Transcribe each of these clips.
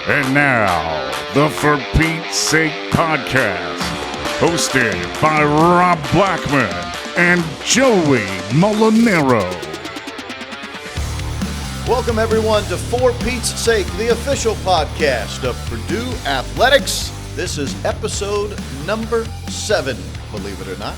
And now, the For Pete's Sake podcast, hosted by Rob Blackman and Joey Mulinaro. Welcome, everyone, to For Pete's Sake, the official podcast of Purdue Athletics. This is episode number 7, believe it or not.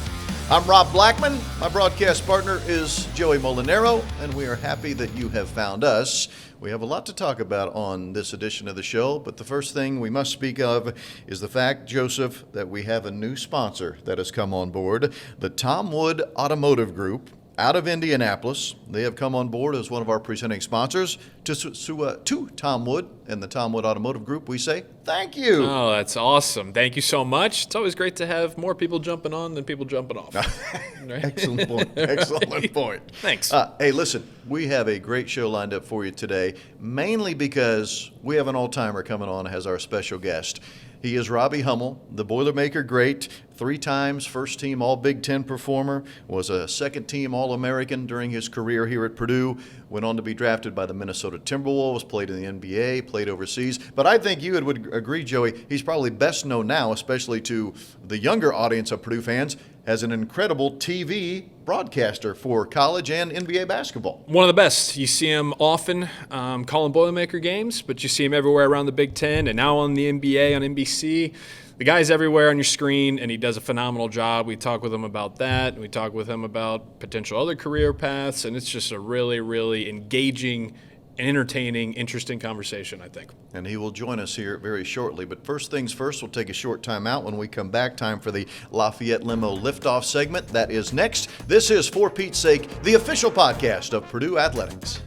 I'm Rob Blackman. My broadcast partner is Joey Mulinaro, and we are happy that you have found us. We have a lot to talk about on this edition of the show, but the first thing we must speak of is the fact, Joseph, that we have a new sponsor that has come on board, the Tom Wood Automotive Group out of Indianapolis. They have come on board as one of our presenting sponsors. To Tom Wood and the Tom Wood Automotive Group, we say thank you. Oh, that's awesome. Thank you so much. It's always great to have more people jumping on than people jumping off. Right? Excellent point. Excellent point. Thanks. Hey, listen, we have a great show lined up for you today, mainly because we have an all-timer coming on as our special guest. He is Robbie Hummel, the Boilermaker great, 3 times first-team All-Big Ten performer, was a second-team All-American during his career here at Purdue, went on to be drafted by the Minnesota Timberwolves, played in the NBA, played overseas. But I think you would agree, Joey, he's probably best known now, especially to the younger audience of Purdue fans, as an incredible TV broadcaster for college and NBA basketball. One of the best. You see him often calling Boilermaker games, but you see him everywhere around the Big Ten and now on the NBA on NBC. The guy's everywhere on your screen, and he does a phenomenal job. We talk with him about that. We talk with him about potential other career paths, and it's just a really, really engaging, entertaining, interesting conversation, I think. And he will join us here very shortly. But first things first, we'll take a short time out. When we come back, time for the Lafayette Limo liftoff segment. That is next. This is For Pete's Sake, the official podcast of Purdue Athletics.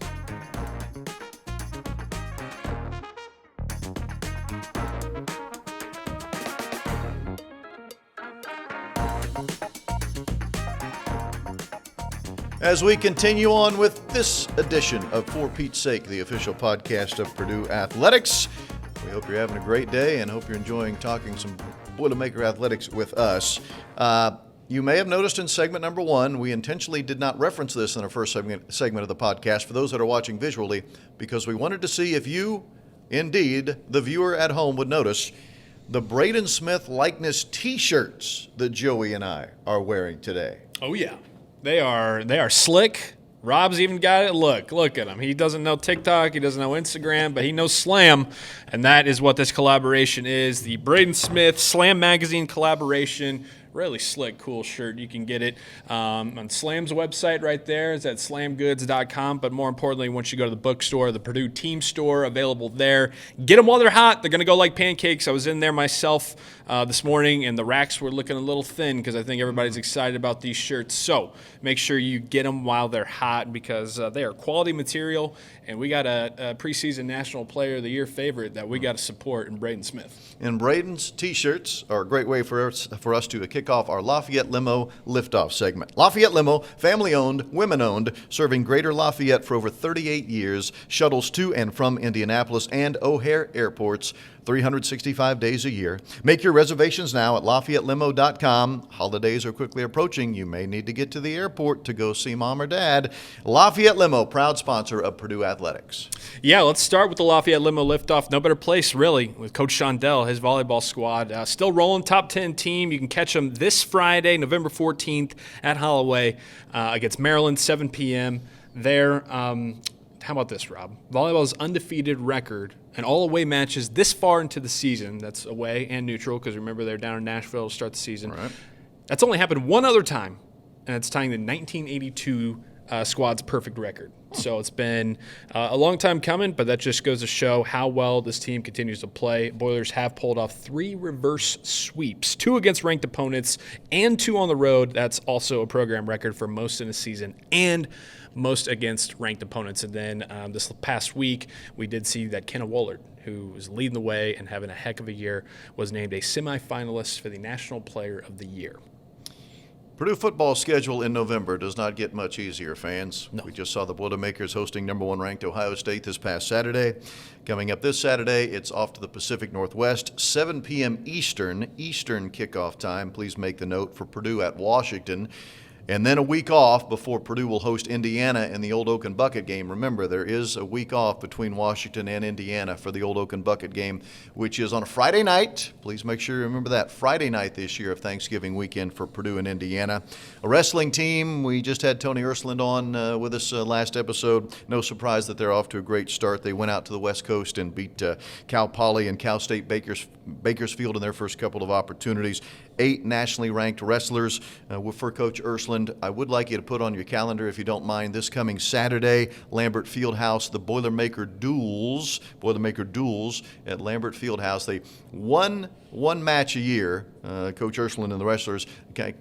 As we continue on with this edition of For Pete's Sake, the official podcast of Purdue Athletics, we hope you're having a great day and hope you're enjoying talking some Boilermaker athletics with us. You may have noticed in segment number 1, we intentionally did not reference this in our first segment of the podcast for those that are watching visually, because we wanted to see if you, indeed, the viewer at home, would notice the Braden Smith likeness T-shirts that Joey and I are wearing today. Oh, yeah. They are slick. Rob's even got it. Look at him. He doesn't know TikTok. He doesn't know Instagram, but he knows Slam, and that is what this collaboration is. The Braden Smith Slam Magazine collaboration. Really slick, cool shirt. You can get it on Slam's website right there. It's at slamgoods.com. But more importantly, once you go to the bookstore, the Purdue team store, available there. Get them while they're hot. They're going to go like pancakes. I was in there myself this morning, and the racks were looking a little thin because I think everybody's excited about these shirts. So make sure you get them while they're hot because they are quality material, and we got a preseason National Player of the Year favorite that we got to support in Braden Smith. And Braden's T-shirts are a great way for us to kick off our Lafayette Limo liftoff segment. Lafayette Limo, family-owned, women-owned, serving Greater Lafayette for over 38 years, shuttles to and from Indianapolis and O'Hare airports 365 days a year. Make your reservations now at LafayetteLimo.com. Holidays are quickly approaching. You may need to get to the airport to go see mom or dad. Lafayette Limo, proud sponsor of Purdue Athletics. Yeah, let's start with the Lafayette Limo liftoff. No better place, really, with Coach Shondell, his volleyball squad. Still rolling, top 10 team. You can catch them this Friday, November 14th at Holloway against Maryland, 7 p.m. there. How about this, Rob? Volleyball's undefeated record and all away matches this far into the season. That's away and neutral because remember they're down in Nashville to start the season. Right. That's only happened one other time, and it's tying the 1982 squad's perfect record. So it's been a long time coming, but that just goes to show how well this team continues to play. Boilers have pulled off 3 reverse sweeps, 2 against ranked opponents and 2 on the road. That's also a program record for most in a season and most against ranked opponents. And then this past week, we did see that Kenna Woolard, who was leading the way and having a heck of a year, was named a semifinalist for the National Player of the Year. Purdue football schedule in November does not get much easier, fans. No. We just saw the Boilermakers hosting number 1 ranked Ohio State this past Saturday. Coming up this Saturday, it's off to the Pacific Northwest, 7 p.m. Eastern kickoff time. Please make the note for Purdue at Washington. And then a week off before Purdue will host Indiana in the Old Oaken Bucket game. Remember, there is a week off between Washington and Indiana for the Old Oaken Bucket game, which is on a Friday night. Please make sure you remember that. Friday night this year of Thanksgiving weekend for Purdue and Indiana. A wrestling team, we just had Tony Ursuland on with us last episode. No surprise that they're off to a great start. They went out to the West Coast and beat Cal Poly and Cal State Bakersfield in their first couple of opportunities. 8 nationally ranked wrestlers for Coach Ursuland. I would like you to put on your calendar, if you don't mind, this coming Saturday, Lambert Fieldhouse, the Boilermaker Duels at Lambert Fieldhouse. They one match a year. Coach Ursuland and the wrestlers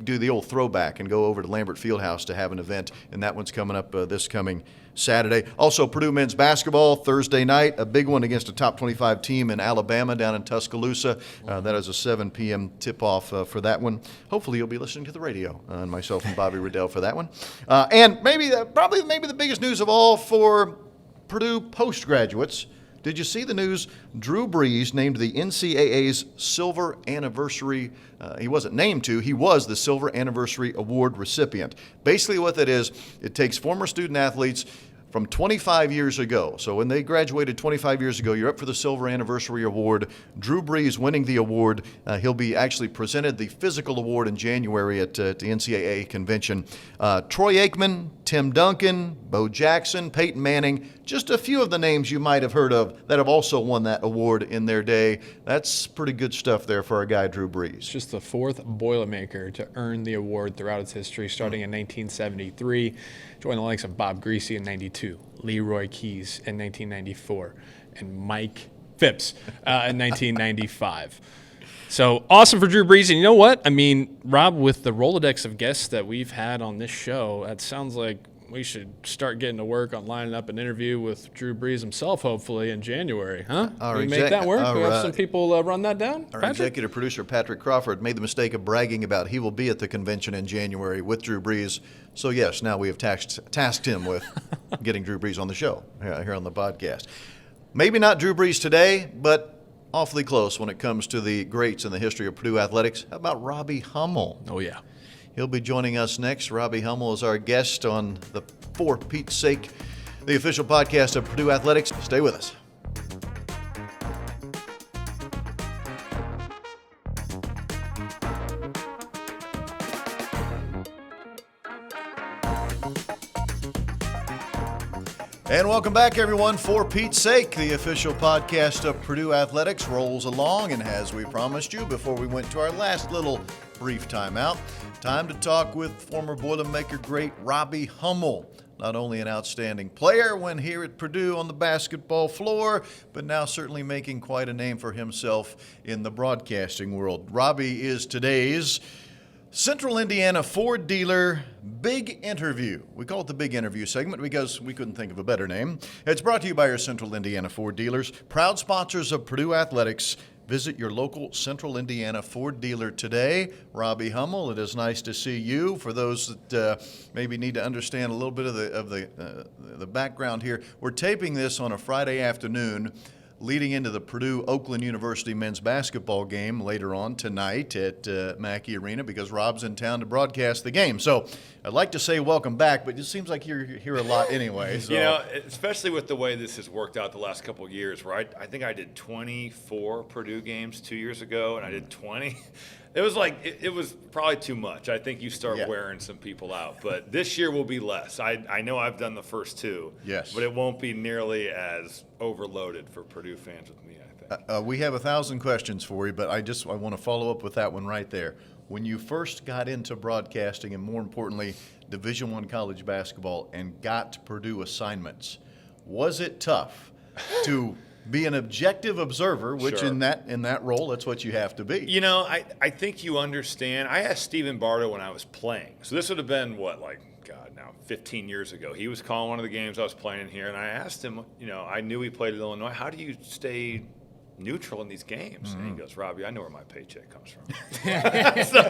do the old throwback and go over to Lambert Fieldhouse to have an event, and that one's coming up this coming Saturday. Also, Purdue men's basketball Thursday night, a big one against a top 25 team in Alabama down in Tuscaloosa. That is a 7 p.m. tip-off for that one. Hopefully, you'll be listening to the radio, and myself and Bobby Riddell for that one. And maybe the biggest news of all for Purdue postgraduates. Did you see the news? Drew Brees named the NCAA's Silver Anniversary. He wasn't named to. He was the Silver Anniversary Award recipient. Basically what that is, it takes former student athletes from 25 years ago. So when they graduated 25 years ago, you're up for the Silver Anniversary Award. Drew Brees winning the award. He'll be actually presented the physical award in January at the NCAA convention. Troy Aikman, Tim Duncan, Bo Jackson, Peyton Manning, just a few of the names you might have heard of that have also won that award in their day. That's pretty good stuff there for our guy, Drew Brees. Just the 4th Boilermaker to earn the award throughout its history, starting in 1973, joined the likes of Bob Greasy in 92, Leroy Keys in 1994, and Mike Phipps in 1995. So awesome for Drew Brees. And you know what? I mean, Rob, with the Rolodex of guests that we've had on this show, that sounds like we should start getting to work on lining up an interview with Drew Brees himself, hopefully, in January. Huh? We make that work? We have some people run that down? Our Patrick? executive producer, Patrick Crawford, made the mistake of bragging about he will be at the convention in January with Drew Brees. So, yes, now we have tasked him with getting Drew Brees on the show here on the podcast. Maybe not Drew Brees today, but awfully close when it comes to the greats in the history of Purdue athletics. How about Robbie Hummel? Oh, yeah. He'll be joining us next. Robbie Hummel is our guest on the For Pete's Sake, the official podcast of Purdue Athletics. Stay with us. And welcome back, everyone. For Pete's Sake, the official podcast of Purdue Athletics rolls along. And as we promised you before we went to our last little brief timeout, time to talk with former Boilermaker great Robbie Hummel. Not only an outstanding player when here at Purdue on the basketball floor, but now certainly making quite a name for himself in the broadcasting world. Robbie is today's Central Indiana Ford dealer Big Interview. We call it the Big Interview segment because we couldn't think of a better name. It's brought to you by your Central Indiana Ford dealers, proud sponsors of Purdue Athletics. Visit your local Central Indiana Ford dealer today. Robbie Hummel, it is nice to see you. For those that maybe need to understand a little bit of the background here, we're taping this on a Friday afternoon, leading into the Purdue-Oakland University men's basketball game later on tonight at Mackey Arena because Rob's in town to broadcast the game. So I'd like to say welcome back, but it seems like you're here a lot anyway. So. You know, especially with the way this has worked out the last couple of years, right? I think I did 24 Purdue games 2 years ago, and I did 20. It was like, it was probably too much. I think you start wearing some people out. But this year will be less. I know I've done the first 2. Yes. But it won't be nearly as overloaded for Purdue fans with me, I think. We have 1,000 questions for you, but I want to follow up with that one right there. When you first got into broadcasting and, more importantly, Division I college basketball and got Purdue assignments, was it tough to be an objective observer, which Sure. in that role, that's what you have to be. You know, I think you understand. I asked Stephen Bardo when I was playing. So this would have been, 15 years ago. He was calling one of the games I was playing here, and I asked him, I knew he played at Illinois, how do you stay neutral in these games? Mm-hmm. And he goes, Robbie, I know where my paycheck comes from. So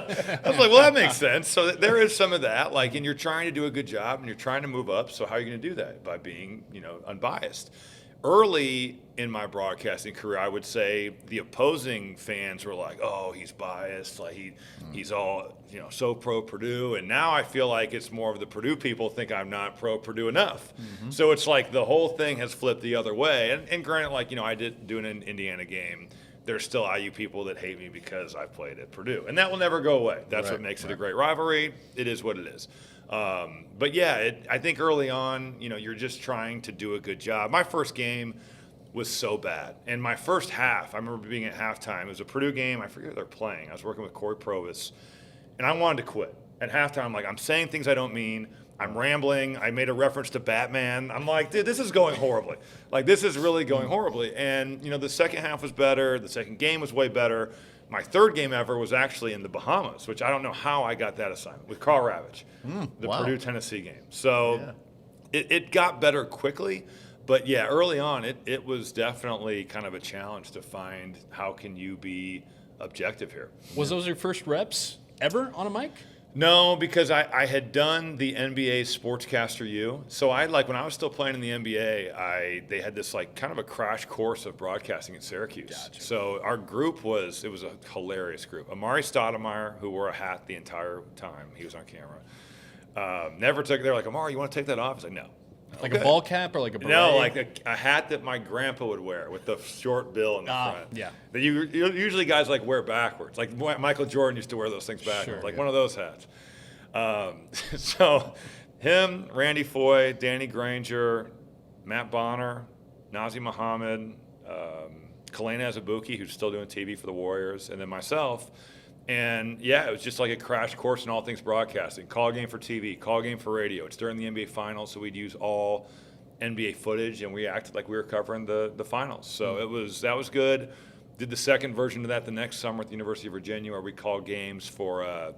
I was like, well, that makes sense. So there is some of that, and you're trying to do a good job, and you're trying to move up, so how are you going to do that? By being, unbiased. early in my broadcasting career, I would say the opposing fans were like, "Oh, he's biased. Like he's all so pro Purdue." And now I feel like it's more of the Purdue people think I'm not pro Purdue enough. So it's like the whole thing has flipped the other way. And granted, like I did do an Indiana game. There's still IU people that hate me because I played at Purdue, and that will never go away. That's what makes it a great rivalry. It is what it is. But yeah, I think early on, you're just trying to do a good job. My first game was so bad. And my first half, I remember being at halftime. It was a Purdue game. I forget who they're playing. I was working with Corey Provis, and I wanted to quit. At halftime, I'm like, I'm saying things I don't mean. I'm rambling. I made a reference to Batman. I'm like, dude, this is going horribly. Like, this is really going horribly. And, the second half was better. The second game was way better. My third game ever was actually in the Bahamas, which I don't know how I got that assignment, with Carl Ravitch, the Purdue-Tennessee game. So it got better quickly. But, yeah, early on, it was definitely kind of a challenge to find how can you be objective here. Was those your first reps ever on a mic? No, because I had done the NBA Sportscaster U. So when I was still playing in the NBA, they had this kind of a crash course of broadcasting at Syracuse. Gotcha. So our group was a hilarious group. Amari Stoudemire, who wore a hat the entire time he was on camera, never took. They're like, Amari, you want to take that off? I was like, no. Like a ball cap or like a beret? No, like a hat that my grandpa would wear with the short bill in the front. Yeah. That usually guys wear backwards. Like Michael Jordan used to wear those things backwards. One of those hats. So him, Randy Foy, Danny Granger, Matt Bonner, Nazi Muhammad, Kalena Azubuike, who's still doing TV for the Warriors, and then myself. And, yeah, it was just like a crash course in all things broadcasting. Call game for TV, call game for radio. It's during the NBA Finals, so we'd use all NBA footage, and we acted like we were covering the Finals. So that was good. Did the second version of that the next summer at the University of Virginia, where we called games for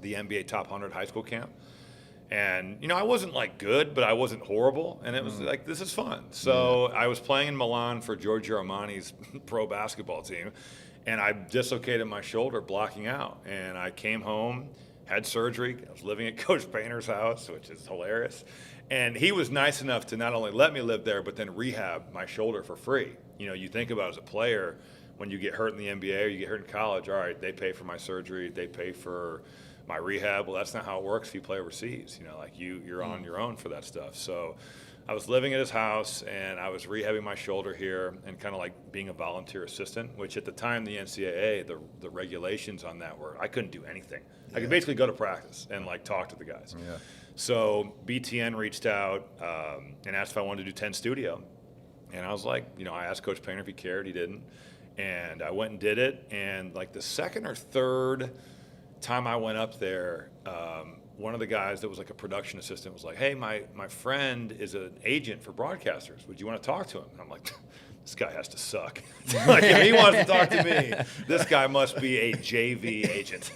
the NBA Top 100 high school camp. And, I wasn't, good, but I wasn't horrible. And it was this is fun. So I was playing in Milan for Giorgio Armani's pro basketball team. And I dislocated my shoulder blocking out. And I came home, had surgery. I was living at Coach Painter's house, which is hilarious. And he was nice enough to not only let me live there, but then rehab my shoulder for free. You think about it as a player, when you get hurt in the NBA or you get hurt in college, all right, they pay for my surgery, they pay for my rehab. Well, that's not how it works if you play overseas. You're on your own for that stuff. So I was living at his house, and I was rehabbing my shoulder here and kind of being a volunteer assistant, which at the time the NCAA, the regulations on that were I couldn't do anything. I could basically go to practice and talk to the guys. Yeah. So BTN reached out and asked if I wanted to do 10 studio. And I was like, I asked Coach Painter if he cared. He didn't. And I went and did it. And the second or third time I went up there, one of the guys that was a production assistant was like, hey, my friend is an agent for broadcasters. Would you want to talk to him? And I'm like, this guy has to suck. If he wants to talk to me, this guy must be a JV agent.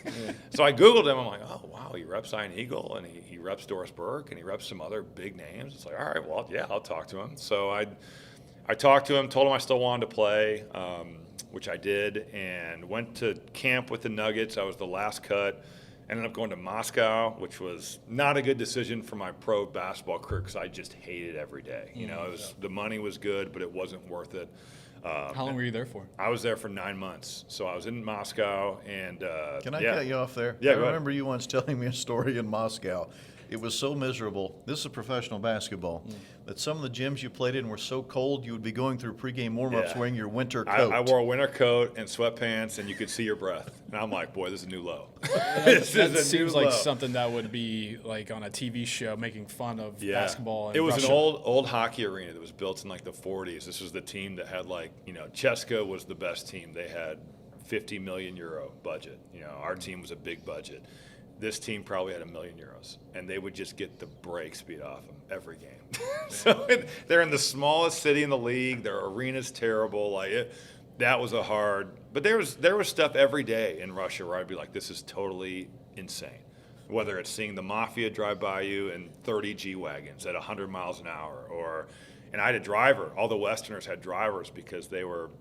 So I Googled him. I'm like, oh, wow, he reps Iron Eagle, and he reps Doris Burke, and he reps some other big names. It's like, all right, well, yeah, I'll talk to him. So I talked to him, told him I still wanted to play, which I did, and went to camp with the Nuggets. I was the last cut. Ended up going to Moscow, which was not a good decision for my pro basketball career because I just hated every day. The money was good, but it wasn't worth it. How long were you there for? I was there for 9 months. So I was in Moscow, and Can I cut you off there? Yeah, I remember you once telling me a story in Moscow. It was so miserable. This is professional basketball. That some of the gyms you played in were so cold you would be going through pregame warm-ups wearing your winter coat. I wore a winter coat and sweatpants, and you could see your breath. And I'm like, boy, this is a new low. That seems like something that would be on a TV show making fun of basketball. It was an old hockey arena that was built in the 40s. This was the team that had Cheska was the best team. They had 50 million euro budget. Our team was a big budget. This team probably had €1 million, and they would just get the brakes beat off them every game. So they're in the smallest city in the league. Their arena's terrible. That was a hard. But there was stuff every day in Russia where I'd be like, this is totally insane. Whether it's seeing the mafia drive by you in 30 G-Wagons at 100 miles an hour, and I had a driver. All the Westerners had drivers because they were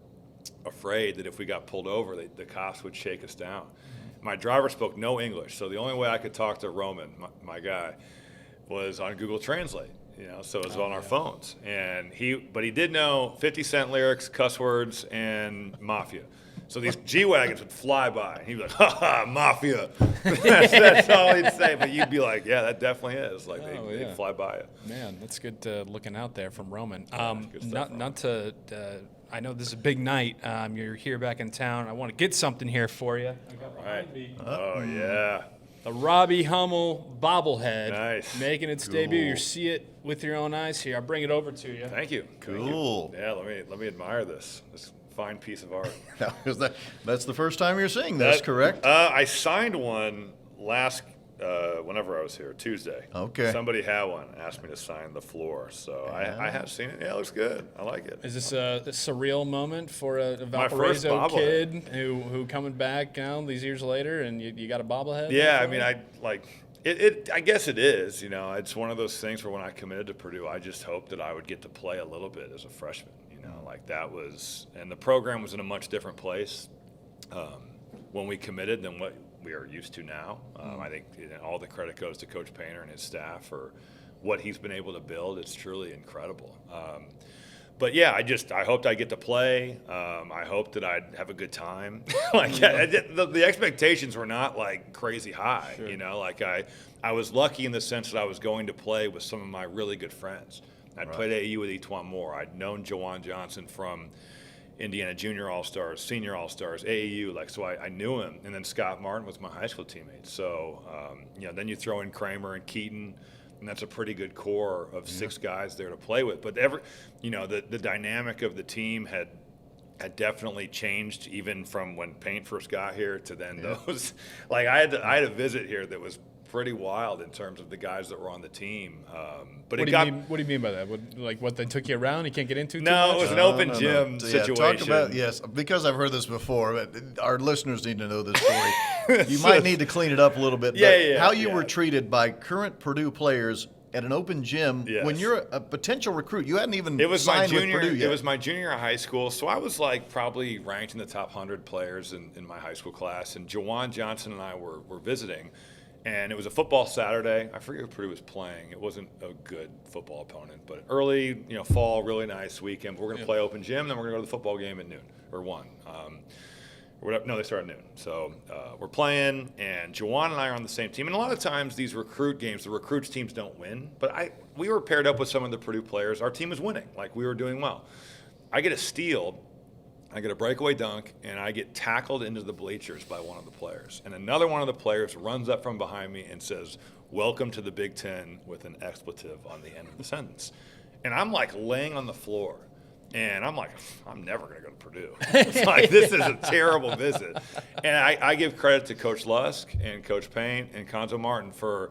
afraid that if we got pulled over, the cops would shake us down. My driver spoke no English, so the only way I could talk to Roman, my guy, was on Google Translate. so it was on our phones. And he did know 50 Cent lyrics, cuss words, and Mafia. So these G-Wagons would fly by, and he'd be like, ha ha, Mafia. that's all he'd say. But you'd be like, yeah, that definitely is. Like, they'd fly by it. Man, that's good looking out there from Roman. Good stuff, Not to, I know this is a big night. You're here back in town. I want to get something here for you. I got behind me. Oh, yeah. The Robbie Hummel bobblehead. Nice. Making its debut. You see it with your own eyes here. I'll bring it over to you. Thank you. Cool. Thank you. Yeah, let me admire this fine piece of art. That's the first time you're seeing this, correct? I signed one whenever I was here, Tuesday. Okay. Somebody had one, asked me to sign the floor. So I have seen it. Yeah, it looks good. I like it. Is this a surreal moment for a first Valparaiso bobblehead. kid who coming back these years later and you got a bobblehead? Yeah, I mean, I guess it is. It's one of those things where when I committed to Purdue, I just hoped that I would get to play a little bit as a freshman. That was, and the program was in a much different place when we committed than what we are used to now. I think all the credit goes to Coach Painter and his staff for what he's been able to build. It's truly incredible. But yeah, I hoped I'd get to play. I hoped that I'd have a good time. The expectations were not like crazy high. Sure. I was lucky in the sense that I was going to play with some of my really good friends. I'd played AAU with Etwan Moore. I'd known Jawan Johnson from Indiana Junior All-Stars, Senior All-Stars, AAU. So I knew him. And then Scott Martin was my high school teammate. So, then you throw in Kramer and Keaton, and that's a pretty good core of 6 guys there to play with. But the dynamic of the team had definitely changed even from when Paint first got here to then those. I had a visit here that was pretty wild in terms of the guys that were on the team. But what do you mean by that? What they took you around? You can't get into? No, it was an open gym situation. Talk about because I've heard this before, but our listeners need to know this story. You might need to clean it up a little bit. How you were treated by current Purdue players at an open gym when you're a potential recruit. You hadn't even signed with Purdue yet. It was my junior year of high school, so I was probably ranked in the top 100 players in my high school class. And Jawan Johnson and I were visiting. And it was a football Saturday. I forget who Purdue was playing. It wasn't a good football opponent, but early, fall, really nice weekend. We're going to play open gym, then we're going to go to the football game at noon or 1. No, they start at noon. So we're playing, and Jawan and I are on the same team. And a lot of times these recruit games, the recruits teams don't win. But we were paired up with some of the Purdue players. Our team was winning. We were doing well. I get a steal. I get a breakaway dunk, and I get tackled into the bleachers by one of the players. And another one of the players runs up from behind me and says, "Welcome to the Big Ten," with an expletive on the end of the sentence. And I'm laying on the floor, and I'm I'm never going to go to Purdue. It's this is a terrible visit. And I give credit to Coach Lusk and Coach Payne and Conzo Martin for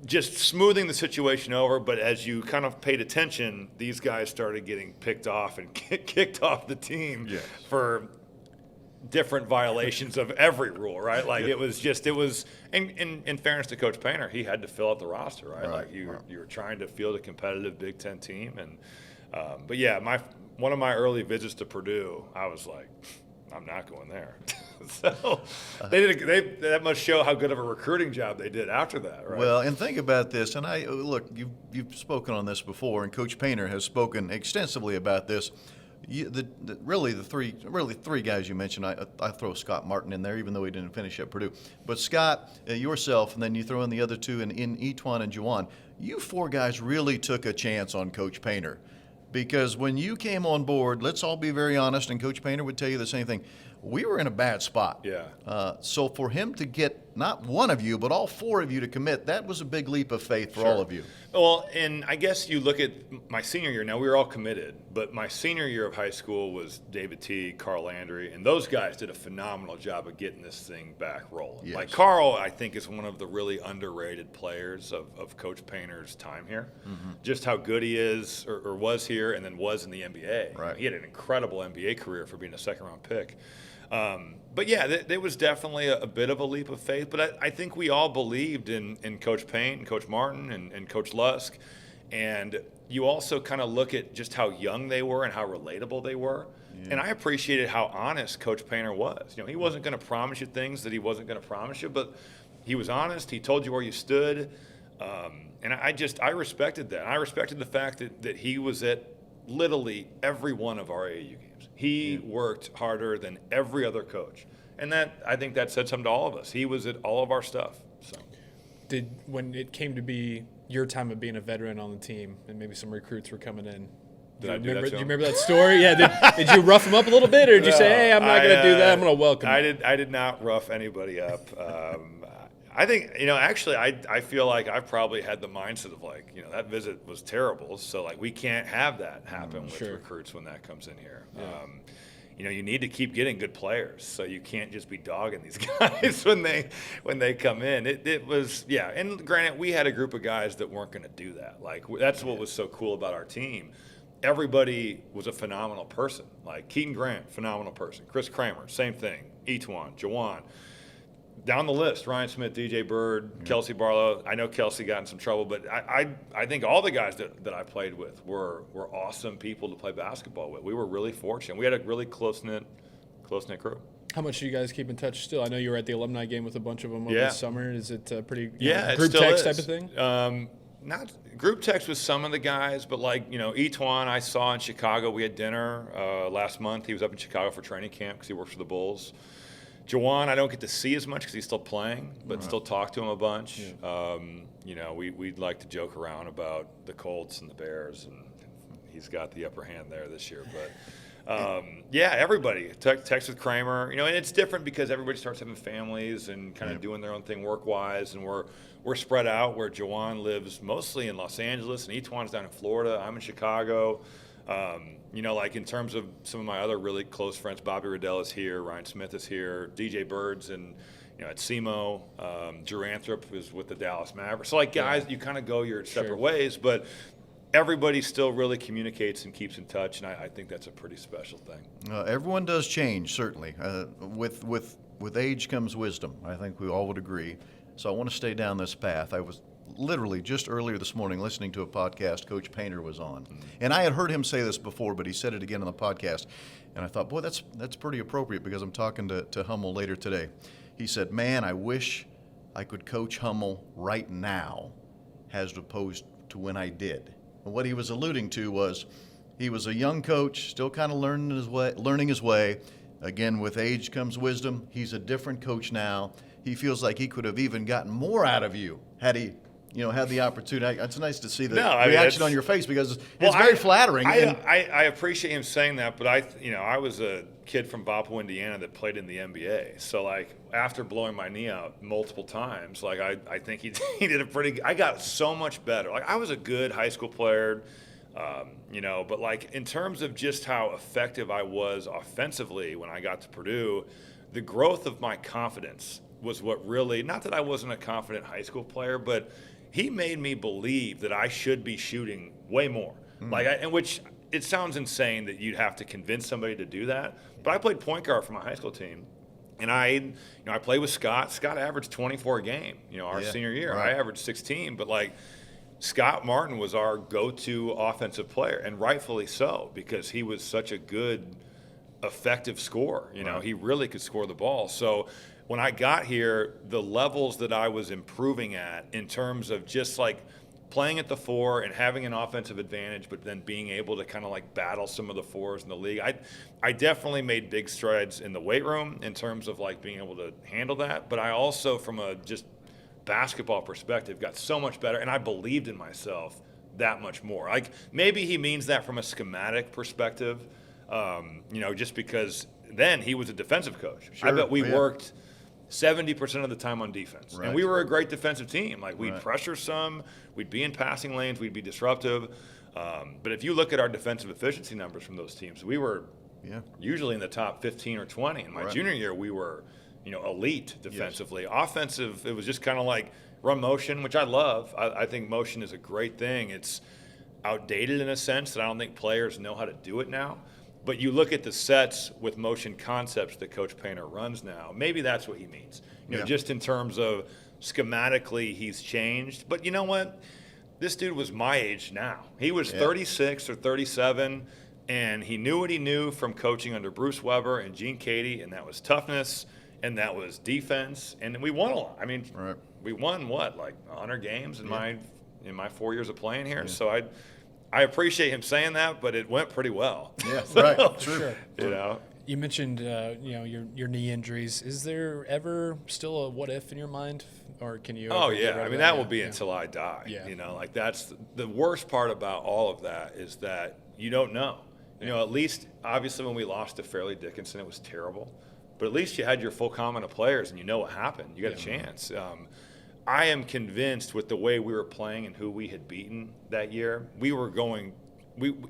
just smoothing the situation over, but as you kind of paid attention, these guys started getting picked off and kicked off the team for different violations of every rule, right? It was, in fairness to Coach Painter, he had to fill out the roster, right? You were trying to field a competitive Big Ten team, and but yeah, one of my early visits to Purdue, I was like, I'm not going there. So that must show how good of a recruiting job they did after that, right? Well, and think about this, and you've spoken on this before, and Coach Painter has spoken extensively about this. The three guys you mentioned, I throw Scott Martin in there, even though he didn't finish at Purdue. But Scott, yourself, and then you throw in the other 2 in Etwan and Jawan. You 4 guys really took a chance on Coach Painter. Because when you came on board, let's all be very honest, and Coach Painter would tell you the same thing, we were in a bad spot. Yeah. So for him to get not one of you, but all 4 of you to commit, that was a big leap of faith for all of you. Well, and I guess you look at my senior year. Now, we were all committed, but my senior year of high school was David T., Carl Landry, and those guys did a phenomenal job of getting this thing back rolling. Yes. Carl, I think, is one of the really underrated players of Coach Painter's time here. Mm-hmm. Just how good he is or was here and then was in the NBA. Right. He had an incredible NBA career for being a second-round pick. But yeah, there was definitely a bit of a leap of faith. But I think we all believed in Coach Payne, and Coach Martin, and Coach Lusk. And you also kind of look at just how young they were and how relatable they were. Yeah. And I appreciated how honest Coach Painter was. He wasn't going to promise you things that he wasn't going to promise you, but he was honest. He told you where you stood. And I respected that. I respected the fact that he was at literally every one of our AAU games. He worked harder than every other coach. And I think that said something to all of us. He was at all of our stuff. So, when it came to be your time of being a veteran on the team and maybe some recruits were coming in, do you remember that story? Yeah. Did you rough him up a little bit, or did you say, "Hey, I'm not going to do that. I'm going to welcome"? I did not rough anybody up. I think, actually, I feel like I probably had the mindset of like, that visit was terrible. So like, we can't have that happen with recruits when that comes in here. Yeah. You need to keep getting good players. So you can't just be dogging these guys when they come in. It was, yeah. And granted, we had a group of guys that weren't going to do that. Like, that's what was so cool about our team. Everybody was a phenomenal person. Like Keaton Grant, phenomenal person. Chris Kramer, same thing. Etuan, Jawan. Down the list, Ryan Smith, DJ Bird, Kelsey Barlow. I know Kelsey got in some trouble, but I think all the guys that I played with were awesome people to play basketball with. We were really fortunate. We had a really close-knit crew. How much do you guys keep in touch still? I know you were at the alumni game with a bunch of them over the summer. Is it pretty group text type of thing? Not group text with some of the guys, but like, Etuan I saw in Chicago. We had dinner last month. He was up in Chicago for training camp because he works for the Bulls. Jawan, I don't get to see as much because he's still playing, but still talk to him a bunch. Yeah. We'd like to joke around about the Colts and the Bears, and he's got the upper hand there this year. But, everybody. Text with Kramer. And it's different because everybody starts having families and kind of doing their own thing work-wise, and we're spread out where Jawan lives mostly in Los Angeles, and Etuan's down in Florida. I'm in Chicago. Like in terms of some of my other really close friends, Bobby Riddell is here, Ryan Smith is here, DJ Bird's and at SEMO, Drew Anthrop is with the Dallas Mavericks. So like guys, you kind of go your separate ways, but everybody still really communicates and keeps in touch, and I think that's a pretty special thing. Everyone does change, certainly. With age comes wisdom. I think we all would agree. So I want to stay down this path. I was literally just earlier this morning listening to a podcast Coach Painter was on. And I had heard him say this before, but he said it again on the podcast. And I thought, boy, that's pretty appropriate because I'm talking to Hummel later today. He said, man, I wish I could coach Hummel right now as opposed to when I did. And what he was alluding to was he was a young coach, still kind of learning his way. Again, with age comes wisdom. He's a different coach now. He feels like he could have even gotten more out of you had he had the opportunity. It's nice to see the reaction on your face because it's very flattering. I appreciate him saying that, but I was a kid from Bappo, Indiana that played in the NBA. So like after blowing my knee out multiple times, like I think he did I got so much better. Like I was a good high school player, but like in terms of just how effective I was offensively when I got to Purdue, the growth of my confidence was what really, not that I wasn't a confident high school player, but he made me believe that I should be shooting way more. Which it sounds insane that you'd have to convince somebody to do that. But I played point guard for my high school team, and I played with Scott. Scott averaged 24 a game. Our senior year, I averaged 16. But like Scott Martin was our go-to offensive player, and rightfully so because he was such a good, effective scorer. He really could score the ball. So when I got here, the levels that I was improving at in terms of just like playing at the four and having an offensive advantage, but then being able to kind of like battle some of the fours in the league, I definitely made big strides in the weight room in terms of like being able to handle that. But I also, from a just basketball perspective, got so much better, and I believed in myself that much more. Like maybe he means that from a schematic perspective, just because then he was a defensive coach. Sure, I bet we worked 70% of the time on defense. Right. And we were a great defensive team. Like we'd pressure some, we'd be in passing lanes, we'd be disruptive. But if you look at our defensive efficiency numbers from those teams, we were usually in the top 15 or 20. In my junior year, we were, elite defensively. Yes. Offensive, it was just kind of like run motion, which I love. I think motion is a great thing. It's outdated in a sense that I don't think players know how to do it now. But you look at the sets with motion concepts that Coach Painter runs now, maybe that's what he means. Just in terms of schematically he's changed. But you know what? This dude was my age now. He was 36 or 37, and he knew what he knew from coaching under Bruce Weber and Gene Cady, and that was toughness and that was defense, and we won a lot. I mean, Right. we won what, like 100 games in my 4 years of playing here. So I appreciate him saying that, but it went pretty well. Yeah, So, right. Sure. You know. You mentioned, your knee injuries. Is there ever still a what if in your mind, or can you? Oh ever get yeah, rid I of mean that will Yeah, be yeah. until I die. Yeah. You know, like that's the worst part about all of that is that you don't know. You know, at least obviously when we lost to Fairleigh Dickinson, it was terrible, but at least you had your full complement of players and you know what happened. You got a chance. I am convinced with the way we were playing and who we had beaten that year, we were going.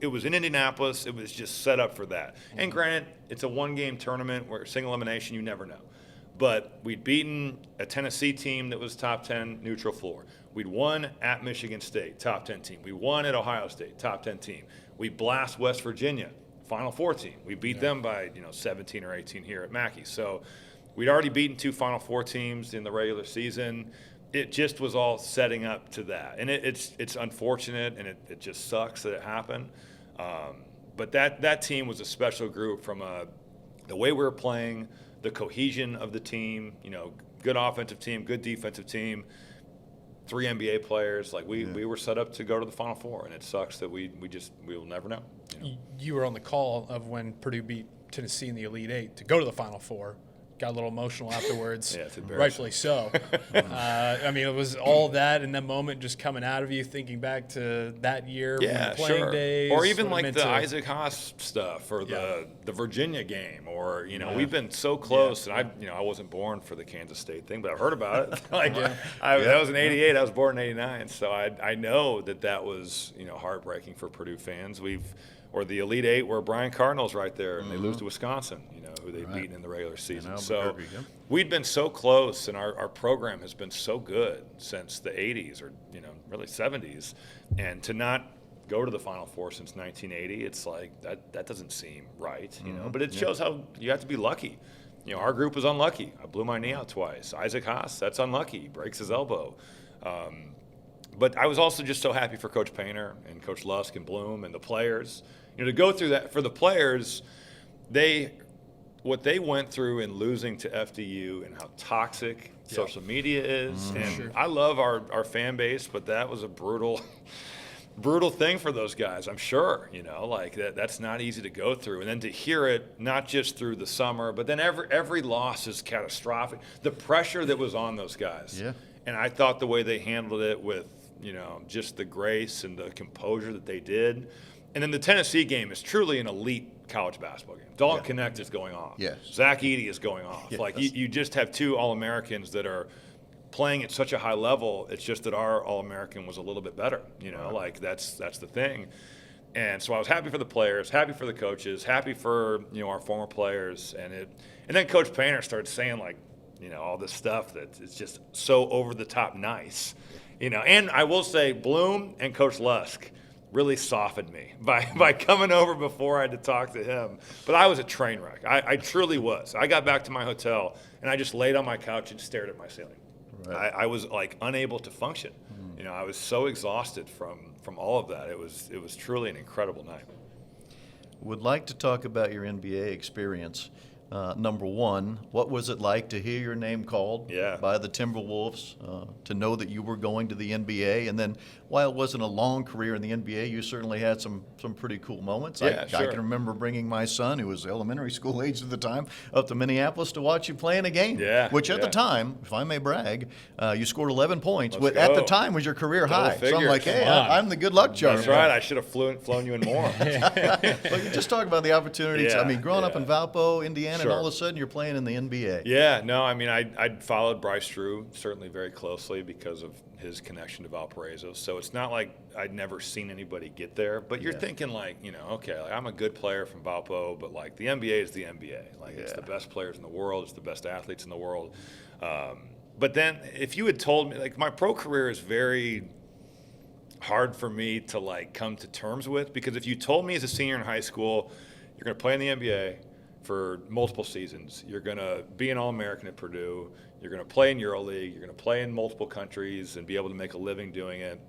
It was in Indianapolis. It was just set up for that. And granted, it's a one-game tournament where single elimination, you never know. But we'd beaten a Tennessee team that was top 10 neutral floor. We'd won at Michigan State, top 10 team. We won at Ohio State, top 10 team. We blast West Virginia, Final Four team. We beat them by 17 or 18 here at Mackey. So we'd already beaten 2 Final Four teams in the regular season. It just was all setting up to that. And it's unfortunate, and it just sucks that it happened. But that team was a special group from the way we were playing, the cohesion of the team, good offensive team, good defensive team, 3 NBA players. Like we were set up to go to the Final Four, and it sucks that we will never know. You were on the call of when Purdue beat Tennessee in the Elite Eight to go to the Final Four. Got a little emotional afterwards. Yeah, it's embarrassing. Rightfully so. I mean, it was all that in that moment just coming out of you, thinking back to that year, Yeah, playing sure. days. Or even what it like meant the to- Isaac Haas stuff, or the Virginia game, or we've been so close. And I wasn't born for the Kansas State thing, but I've heard about it. That was in '88. I was born in '89, so I know that was heartbreaking for Purdue fans. Or the Elite Eight where Brian Cardinal's right there, and they lose to Wisconsin, who they've beaten in the regular season. So we'd been so close, and our program has been so good since the 80s or, really 70s. And to not go to the Final Four since 1980, it's like that doesn't seem right, But it shows how you have to be lucky. Our group was unlucky. I blew my knee out twice. Isaac Haas, that's unlucky. He breaks his elbow. But I was also just so happy for Coach Painter and Coach Lusk and Bloom and the players. To go through that for the players, what they went through in losing to FDU and how toxic social media is. And I love our fan base, but that was a brutal thing for those guys, I'm sure. That's not easy to go through. And then to hear it, not just through the summer, but then every loss is catastrophic. The pressure that was on those guys. Yeah. And I thought the way they handled it with, just the grace and the composure that they did. And then the Tennessee game is truly an elite college basketball game. Dalton Connect is going off. Yes. Zach Edey is going off. You just have 2 All-Americans that are playing at such a high level. It's just that our All-American was a little bit better. That's the thing. And so I was happy for the players, happy for the coaches, happy for our former players, and then Coach Painter started saying all this stuff that is just so over the top nice. And I will say Bloom and Coach Lusk really softened me by coming over before I had to talk to him. But I was a train wreck. I truly was. I got back to my hotel, and I just laid on my couch and stared at my ceiling. Right. I was unable to function. I was so exhausted from all of that. It was truly an incredible night. Would like to talk about your NBA experience. Number one, what was it like to hear your name called by the Timberwolves, to know that you were going to the NBA? And then while it wasn't a long career in the NBA, you certainly had some pretty cool moments. Yeah, I can remember bringing my son, who was elementary school age at the time, up to Minneapolis to watch you play in a game, which at the time, if I may brag, you scored 11 points. At the time was your career high. So I'm like, hey, I'm the good luck charm. That's right. I should have flown you in more. But you just talk about the opportunities. I mean, growing up in Valpo, Indiana, and all of a sudden you're playing in the NBA. Yeah, no, I mean, I followed Bryce Drew certainly very closely because of his connection to Valparaiso. So it's not like I'd never seen anybody get there. But you're thinking okay, I'm a good player from Valpo, but the NBA is the NBA. It's the best players in the world. It's the best athletes in the world. But then if you had told me, my pro career is very hard for me to come to terms with, because if you told me as a senior in high school, you're going to play in the NBA for multiple seasons, you're going to be an All-American at Purdue, you're going to play in EuroLeague, you're going to play in multiple countries and be able to make a living doing it,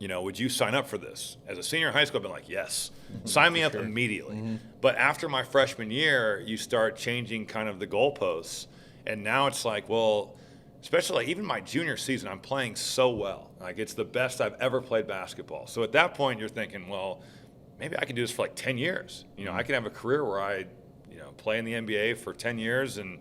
would you sign up for this? As a senior in high school, I've been like, yes, sign me up immediately. But after my freshman year, you start changing kind of the goalposts, And now it's like, well, especially like even my junior season, I'm playing so well. Like it's the best I've ever played basketball. So at that point, you're thinking, well, maybe I can do this for like 10 years. I can have a career where I, play in the NBA for 10 years and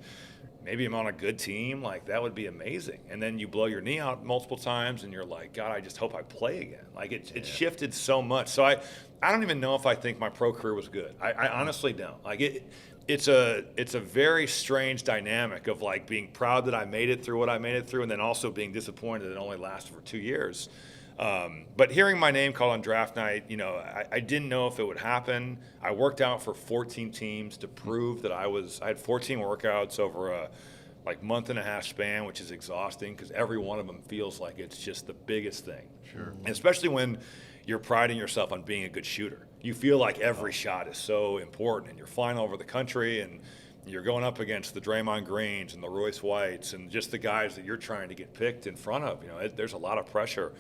maybe I'm on a good team. Like that would be amazing. And then you blow your knee out multiple times and you're like, God, I just hope I play again. Like it shifted so much. So I don't even know if I think my pro career was good. I honestly don't. Like it's a very strange dynamic of like being proud that I made it through what I made it through and then also being disappointed that it only lasted for 2 years. But hearing my name called on draft night, I didn't know if it would happen. I worked out for 14 teams to prove that I had 14 workouts over a month and a half span, which is exhausting because every one of them feels like it's just the biggest thing. Sure. And especially when you're priding yourself on being a good shooter. You feel like every shot is so important and you're flying all over the country and you're going up against the Draymond Greens and the Royce Whites and just the guys that you're trying to get picked in front of. There's a lot of pressure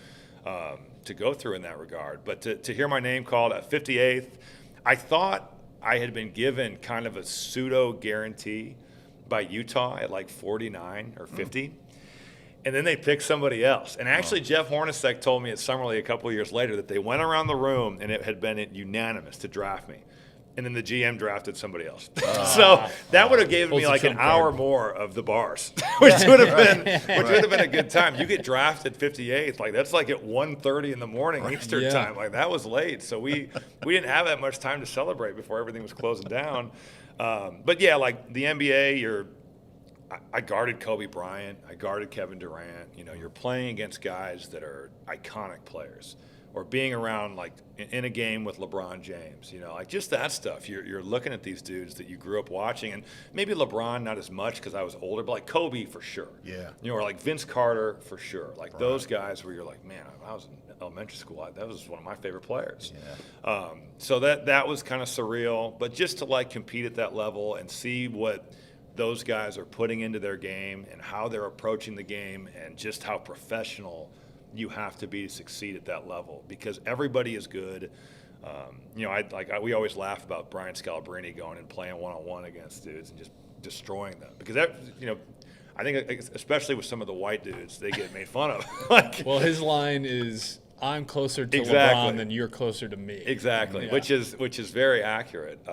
to go through in that regard. But to hear my name called at 58th, I thought I had been given kind of a pseudo guarantee by Utah at like 49 or 50. And then they picked somebody else. And actually, Jeff Hornacek told me at Summer League a couple of years later that they went around the room and it had been unanimous to draft me. And then the GM drafted somebody else. So that would have given me like an hour more of the bars, which would have been a good time. You get drafted 58th, like that's like at 1:30 in the morning Eastern time. Like that was late. So we didn't have that much time to celebrate before everything was closing down. But yeah, like the NBA, I guarded Kobe Bryant. I guarded Kevin Durant. You're playing against guys that are iconic players. Or being around like in a game with LeBron James, like just that stuff. You're looking at these dudes that you grew up watching, and maybe LeBron not as much because I was older, but like Kobe for sure. Yeah. Or like Vince Carter for sure. Like those guys where you're like, man, I was in elementary school. That was one of my favorite players. Yeah. So that was kind of surreal, but just to like compete at that level and see what those guys are putting into their game and how they're approaching the game and just how professional you have to be to succeed at that level because everybody is good. We always laugh about Brian Scalabrine going and playing one-on-one against dudes and just destroying them because I think especially with some of the white dudes, they get made fun of. Well, his line is, I'm closer to LeBron than you're closer to me. Exactly, yeah. which is very accurate.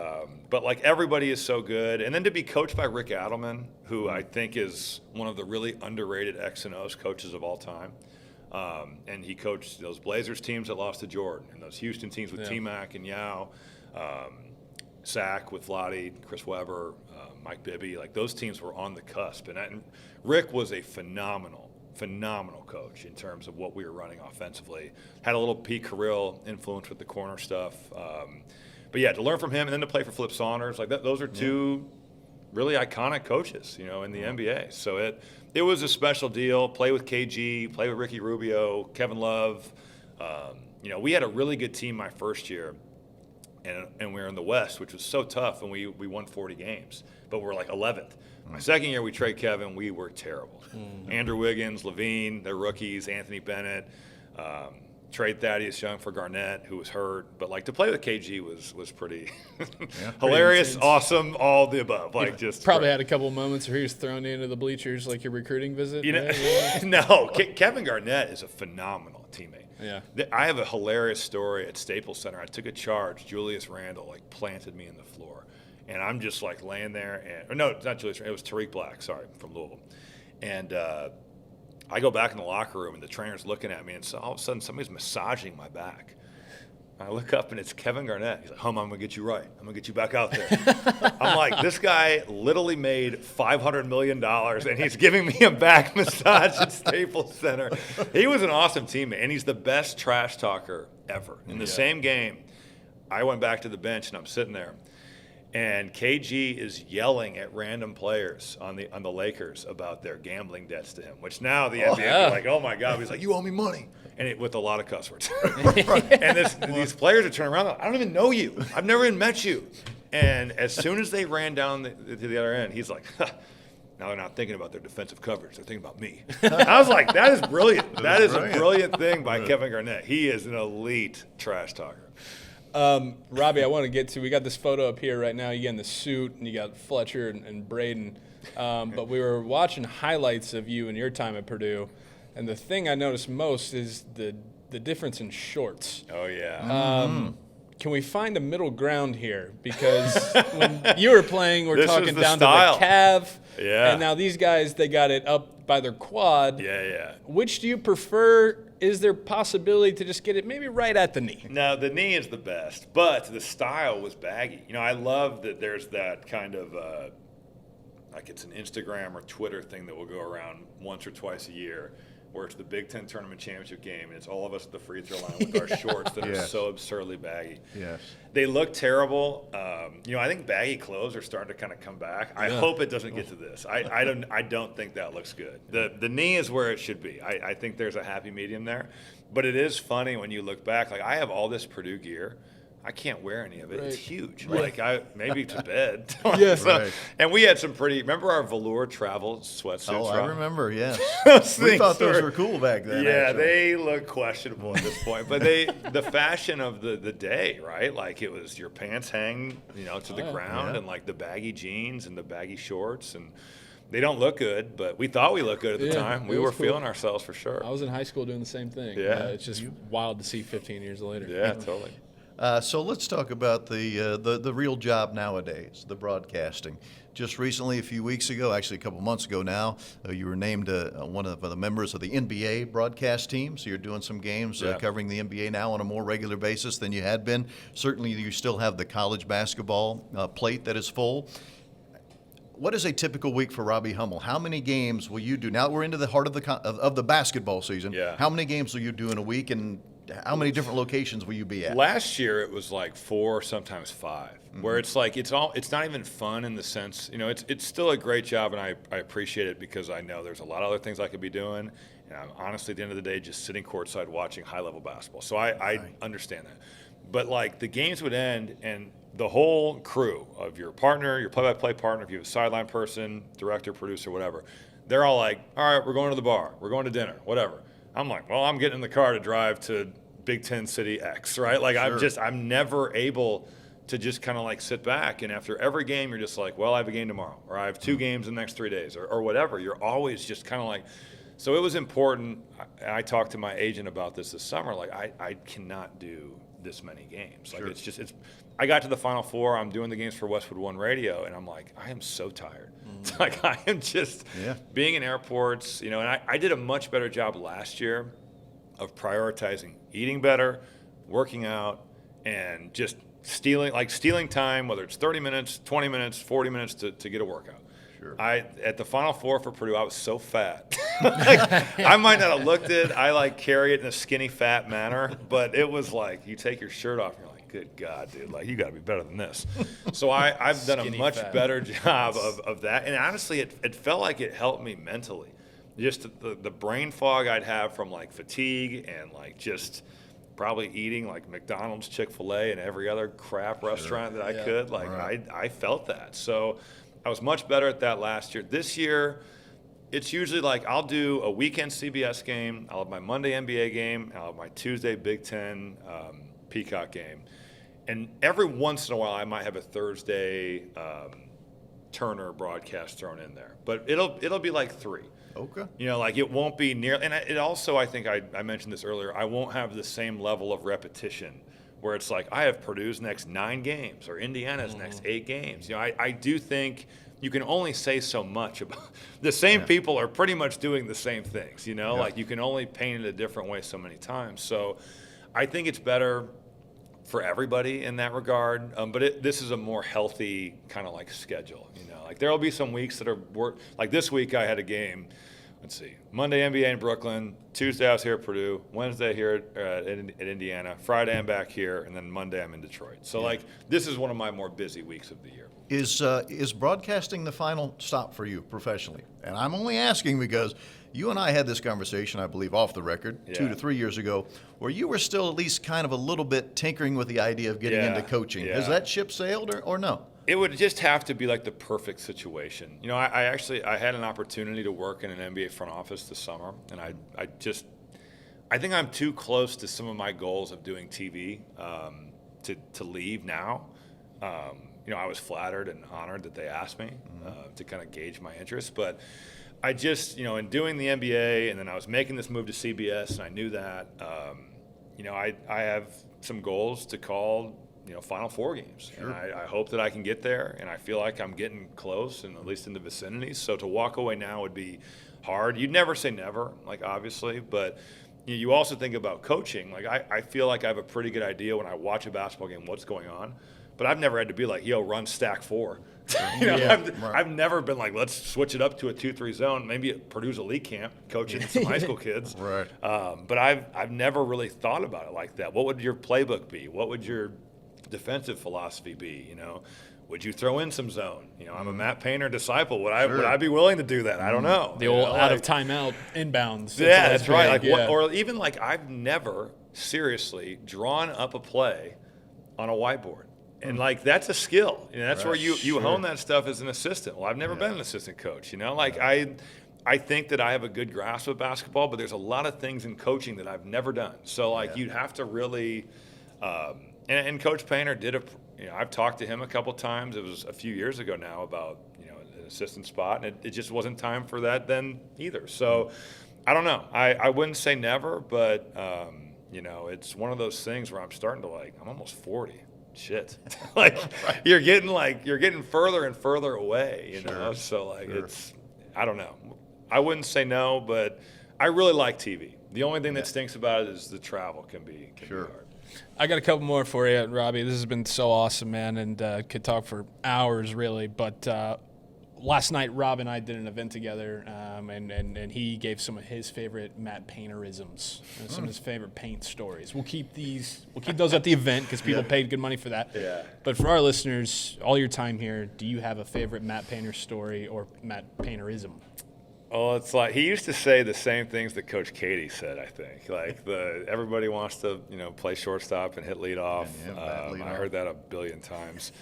But like everybody is so good, and then to be coached by Rick Adelman, who I think is one of the really underrated X and O's coaches of all time. And he coached those Blazers teams that lost to Jordan and those Houston teams with T-Mac and Yao, Sack with Vlade, Chris Webber, Mike Bibby. Like those teams were on the cusp. And Rick was a phenomenal coach in terms of what we were running offensively. Had a little Pete Carrill influence with the corner stuff. But yeah, to learn from him and then to play for Flip Saunders, like those are two really iconic coaches, in the NBA. So it was a special deal. Play with KG, play with Ricky Rubio, Kevin Love. We had a really good team my first year, and we were in the West, which was so tough, and we won 40 games. But we're like 11th. My second year, we trade Kevin. We were terrible. Andrew Wiggins, Levine, they're rookies, Anthony Bennett. Trade Thaddeus Young for Garnett, who was hurt. But, to play with KG was pretty hilarious, pretty awesome, all the above. Just probably had a couple of moments where he was thrown into the bleachers like your recruiting visit. No, Kevin Garnett is a phenomenal teammate. Yeah. I have a hilarious story at Staples Center. I took a charge. Julius Randle, planted me in the floor. And I'm just, laying there. No, it's not Julius Randle. It was Tariq Black, sorry, from Louisville. And I go back in the locker room, and the trainer's looking at me, and so all of a sudden somebody's massaging my back. I look up, and it's Kevin Garnett. He's like, I'm going to get you right. I'm going to get you back out there. I'm like, this guy literally made $500 million, and he's giving me a back massage at Staples Center. He was an awesome teammate, and he's the best trash talker ever. In the same game, I went back to the bench, and I'm sitting there. And KG is yelling at random players on the Lakers about their gambling debts to him, which now the NBA is like, oh, my God. He's like, you owe me money. And with a lot of cuss words. And these players are turning around. I don't even know you. I've never even met you. And as soon as they ran down to the other end, he's like, now they're not thinking about their defensive coverage. They're thinking about me. I was like, that is brilliant. That is a brilliant thing by Kevin Garnett. He is an elite trash talker. Robbie, I want to get to, we got this photo up here right now. You got in the suit, and you got Fletcher and Braden. But we were watching highlights of you and your time at Purdue, and the thing I noticed most is the difference in shorts. Oh, yeah. Can we find a middle ground here? Because when you were playing, we're This talking is the down style. to the calf. Yeah. And now these guys, they got it up by their quad. Yeah. Which do you prefer? Is there possibility to just get it maybe right at the knee? No, the knee is the best, but the style was baggy. I love that there's that kind of, like it's an Instagram or Twitter thing that will go around once or twice a year, where it's the Big Ten Tournament Championship game, and it's all of us at the free throw line with our shorts that are so absurdly baggy. Yes. They look terrible. I think baggy clothes are starting to kind of come back. I hope it doesn't get to this. I don't think that looks good. The knee is where it should be. I think there's a happy medium there. But it is funny when you look back. Like, I have all this Purdue gear. I can't wear any of it. It's huge. Like, maybe to bed. Right. And we had some remember our velour travel sweatsuits? Oh, I remember, yes. We Things thought those were cool back then. Yeah, actually. they look questionable at this point. But the fashion of the day, right? Like, it was your pants hang, to the ground, and like the baggy jeans and the baggy shorts, and they don't look good, but we thought we looked good at the time. We were feeling ourselves for sure. I was in high school doing the same thing. Yeah. It's just wild to see 15 years later. Yeah, totally. So let's talk about the real job nowadays, the broadcasting. Just recently, a few weeks ago, actually a couple months ago now, you were named one of the members of the NBA broadcast team. So you're doing some games covering the NBA now on a more regular basis than you had been. Certainly, you still have the college basketball plate that is full. What is a typical week for Robbie Hummel? How many games will you do? Now that we're into the heart of the basketball season, how many games will you do in a week, and how many different locations will you be at? Last year it was like 4, sometimes 5, where it's like it's not even fun in the sense, it's still a great job, and I appreciate it because I know there's a lot of other things I could be doing, and I'm honestly at the end of the day just sitting courtside watching high-level basketball. So I understand that. But like the games would end, and the whole crew of your partner, your play-by-play partner, if you have a sideline person, director, producer, whatever, they're all like, all right, we're going to the bar, we're going to dinner, whatever. I'm like, well, I'm getting in the car to drive to Big Ten City X, right? Like, I'm never able to just kind of like sit back. And after every game, you're just like, well, I have a game tomorrow, or I have 2 games in the next 3 days, or whatever. You're always just kind of like, so it was important. I talked to my agent about this summer. Like, I cannot do this many games. Like, I got to the Final Four. I'm doing the games for Westwood One Radio, and I'm like, I am so tired. Like, I am just being in airports, and I did a much better job last year of prioritizing eating better, working out, and just stealing time, whether it's 30 minutes, 20 minutes, 40 minutes to get a workout. Sure. At the Final Four for Purdue, I was so fat. I might not have looked it. I carry it in a skinny fat manner, but it was like you take your shirt off and you're like, good God, dude, like, you got to be better than this. So I've done a much better job of that. And honestly, it felt like it helped me mentally. Just the brain fog I'd have from like fatigue and like just probably eating like McDonald's, Chick-fil-A, and every other crap restaurant that I could. Like, I felt that. So I was much better at that last year. This year, it's usually like I'll do a weekend CBS game, I'll have my Monday NBA game, I'll have my Tuesday Big Ten Peacock game. And every once in a while, I might have a Thursday Turner broadcast thrown in there. But it'll be like 3. Okay. Like it won't be near. And it also, I think I mentioned this earlier, I won't have the same level of repetition where it's like I have Purdue's next 9 games or Indiana's next 8 games. I do think you can only say so much about the same people are pretty much doing the same things, like you can only paint it a different way so many times. So I think it's better for everybody in that regard. But this is a more healthy kind of like schedule, like there'll be some weeks that are like this week I had a game. Let's see, Monday NBA in Brooklyn, Tuesday I was here at Purdue, Wednesday here at Indiana, Friday I'm back here, and then Monday I'm in Detroit. So like this is one of my more busy weeks of the year. Is broadcasting the final stop for you professionally? And I'm only asking because you and I had this conversation, I believe, off the record 2 to 3 years ago, where you were still at least kind of a little bit tinkering with the idea of getting into coaching. Has that ship sailed or no? It would just have to be like the perfect situation. I had an opportunity to work in an NBA front office this summer, and I think I'm too close to some of my goals of doing TV to leave now. I was flattered and honored that they asked me to kind of gauge my interest. But I just, in doing the NBA, and then I was making this move to CBS, and I knew that, I have some goals to call, Final Four games. Sure. And I hope that I can get there, and I feel like I'm getting close, and at least in the vicinity. So to walk away now would be hard. You'd never say never, obviously, but you also think about coaching. I feel like I have a pretty good idea when I watch a basketball game what's going on. But I've never had to be like, run stack 4. I've never been like, let's switch it up to a 2-3 zone. Maybe at Purdue's elite camp, coaching some high school kids. Right. But I've never really thought about it like that. What would your playbook be? What would your defensive philosophy be? Would you throw in some zone? I'm a Matt Painter disciple. Would I be willing to do that? I don't know. The old out of timeout inbounds. Yeah, that's right. Or even I've never seriously drawn up a play on a whiteboard. And that's a skill. That's where you hone that stuff as an assistant. Well, I've never been an assistant coach. I think that I have a good grasp of basketball, but there's a lot of things in coaching that I've never done. So you'd have to really. And Coach Painter did I've talked to him a couple times. It was a few years ago now about an assistant spot, and it just wasn't time for that then either. So I don't know. I wouldn't say never, but it's one of those things where I'm starting to I'm almost 40. Shit, you're getting further and further away, So it's, I don't know. I wouldn't say no, but I really like TV. The only thing that stinks about it is the travel can be hard. I got a couple more for you, Robbie. This has been so awesome, man, and could talk for hours, really. But last night, Rob and I did an event together, and he gave some of his favorite Matt Painterisms and some of his favorite paint stories. We'll keep those at the event because people paid good money for that. Yeah. But for our listeners, all your time here, do you have a favorite Matt Painter story or Matt Painterism? Oh, it's he used to say the same things that Coach Katie said, I think. Everybody wants to, play shortstop and hit leadoff. I heard that a billion times.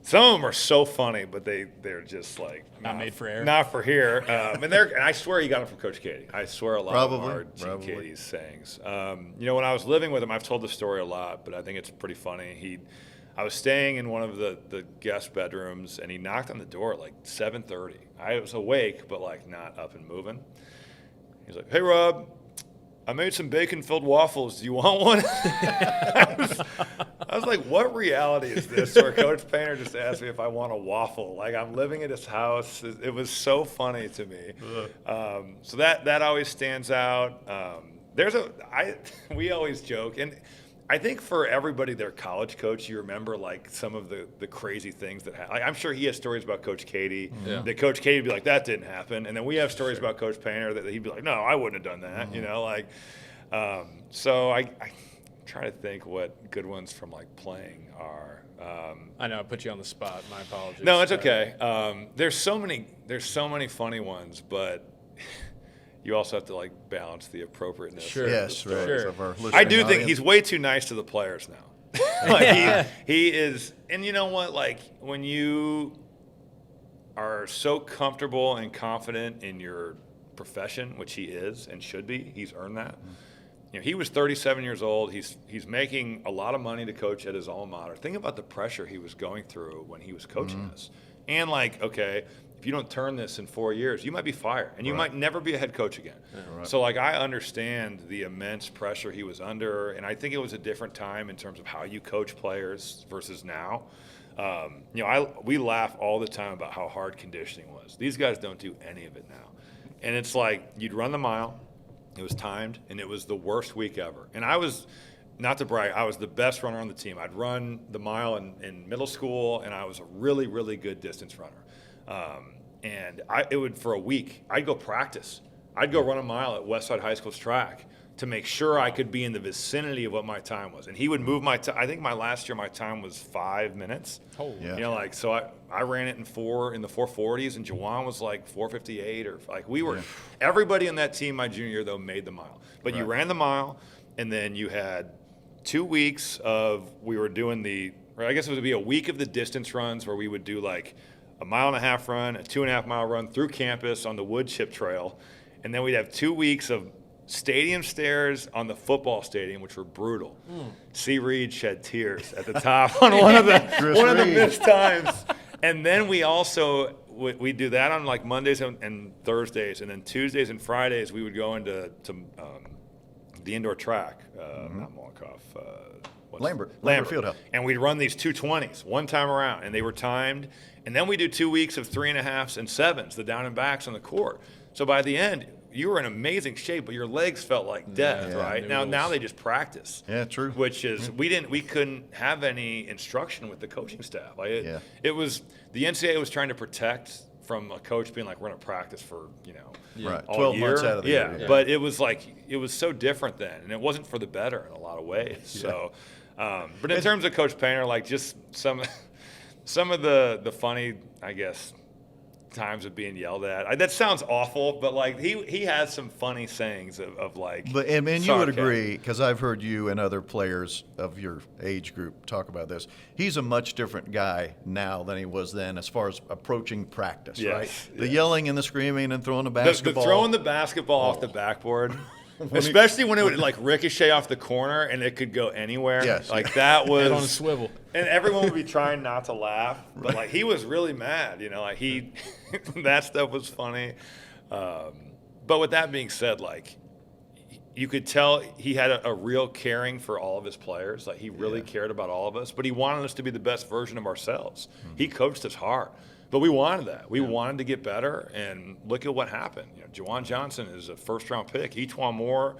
Some of them are so funny, but they're just not made for air. Not for here. And I swear he got them from Coach Katie. I swear a lot of them are Gene Katie's sayings. When I was living with him, I've told the story a lot, but I think it's pretty funny. I was staying in one of the guest bedrooms, and he knocked on the door at 7:30. I was awake, but not up and moving. He's like, "Hey, Rob, I made some bacon-filled waffles. Do you want one?" I was like, what reality is this where Coach Painter just asked me if I want a waffle? I'm living at his house. It was so funny to me. So that always stands out. We always joke, and I think for everybody, their college coach, you remember some of the crazy things that happened. I'm sure he has stories about Coach Katie. Yeah. That Coach Katie would be like, that didn't happen. And then we have stories about Coach Painter that he'd be like, no, I wouldn't have done that. So I try to think what good ones from playing are. I know I put you on the spot. My apologies. No, it's okay. There's so many funny ones, but you also have to balance the appropriateness. Sure. Yes, right. Sure. I do think he's way too nice to the players now. He is, and you know what? When you are so comfortable and confident in your profession, which he is and should be, he's earned that. He was 37 years old. He's making a lot of money to coach at his alma mater. Think about the pressure he was going through when he was coaching us. And okay, if you don't turn this in 4 years, you might be fired, and you might never be a head coach again. Yeah, right. So I understand the immense pressure he was under, and I think it was a different time in terms of how you coach players versus now. We laugh all the time about how hard conditioning was. These guys don't do any of it now. And it's you'd run the mile. It was timed, and it was the worst week ever. And I was, not to brag, I was the best runner on the team. I'd run the mile in middle school, and I was a really, really good distance runner. And it would, for a week, I'd go practice. I'd go run a mile at Westside High School's track to make sure I could be in the vicinity of what my time was. And he would move my time. I think last year my time was 5 minutes. Oh, yeah. So I ran it in the 440s, and Jawan was 458 or we were. Yeah. Everybody in that team my junior year though made the mile. But you ran the mile, and then you had 2 weeks of we were doing I guess it would be a week of the distance runs where we would do a 1.5 mile run, a 2.5 mile run through campus on the wood chip trail, and then we'd have 2 weeks of stadium stairs on the football stadium, which were brutal. C. Reed shed tears at the top on one of the missed times. And then we also we do that on like Mondays and Thursdays, and then Tuesdays and Fridays we would go into the indoor track, not Molotov, Lambert Fieldhouse. And we'd run these 220s one time around, and they were timed. And then we do 2 weeks of 3.5s and 7s, the down and backs on the court. So by the end, you were in amazing shape, but your legs felt like death, right? Now they just practice. Yeah, true. Which is we couldn't have any instruction with the coaching staff. It was the NCAA was trying to protect from a coach being like, we're going to practice for all 12 year. months out of the year. Yeah, but it was so different then, and it wasn't for the better in a lot of ways. So, but in terms of Coach Painter, like just some of the funny, I guess, times of being yelled at. That sounds awful, but like he has some funny sayings of like. But and you would agree, because I've heard you and other players of your age group talk about this. He's a much different guy now than he was then, as far as approaching practice, right? The yelling and the screaming and throwing the basketball. The throwing the basketball off the backboard. Especially when it would like ricochet off the corner and it could go anywhere. Yes. Like that was Head on a swivel. And everyone would be trying not to laugh, but like he was really mad, like that stuff was funny. But with that being said, like you could tell he had a real caring for all of his players. Like he really cared about all of us, but he wanted us to be the best version of ourselves. He coached us hard. But we wanted that. We wanted to get better, and look at what happened. Juwan Johnson is a first-round pick. E'Twaun Moore